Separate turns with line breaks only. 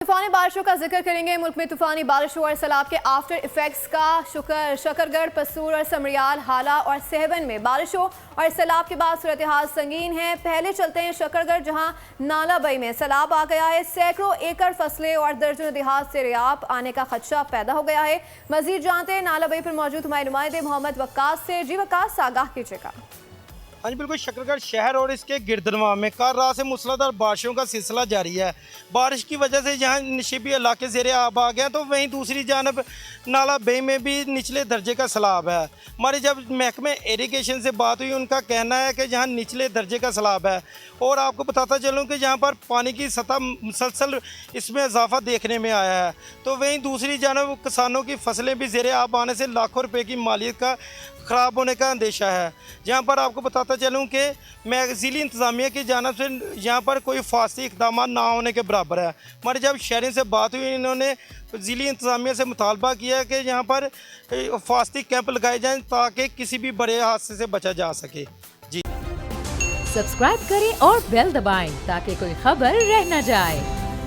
तूफानी बारिशों का जिक्र करेंगे। मुल्क में तूफानी बारिशों और सैलाब के आफ्टर इफेक्ट्स का शकरगढ़, पसूर और समरियाल, हाला और सहवन में बारिशों और सैलाब के बाद सूरत हाल संगीन है। पहले चलते हैं शकरगढ़, जहां नालाबई में सैलाब आ गया है। सैकड़ों एकड़ फसलें और दर्जनों देहात से रियाब आने का खदशा पैदा हो गया है। मजीद जानते हैं नालाबई पर मौजूद हमारे नुमाइंदे मोहम्मद वक्कास से। जी वक्कास, आगाह कीजिएगा।
हाँ जी बिल्कुल, शकरगढ़ शहर और इसके गिरदनवा में कल रात से मूसलाधार बारिशों का सिलसिला जारी है। बारिश की वजह से जहाँ नशीबी इलाके ज़ेरे आब आ गया, तो वहीं दूसरी जानब नालाबई में भी निचले दर्जे का सैलाब है। हमारी जब महकमे इरीगेशन से बात हुई, उनका कहना है कि जहाँ निचले दर्जे का सैलाब है, और आपको बताता चलूँ कि जहाँ पर पानी की सतह मुसलसल इसमें इजाफा देखने में आया है, तो वहीं दूसरी जानब किसानों की फसलें भी ज़ेरे आब आने से लाखों रुपये की मालियत का ख़राब होने का अंदेशा है। जहाँ पर आपको बताता चलूँ कि ज़िली इंतज़ामिया की जानिब से यहाँ पर कोई फासली इक़दाम ना होने के बराबर है। हमारे जब शहरी से बात हुई, इन्होंने ज़िली इंतज़ामिया से मुतालबा किया कि यहाँ पर फासली कैंप लगाए जाएँ ताकि किसी भी बड़े हादसे से बचा जा सके। जी
सब्सक्राइब करें और बेल दबाएं ताकि कोई खबर रह न जाए।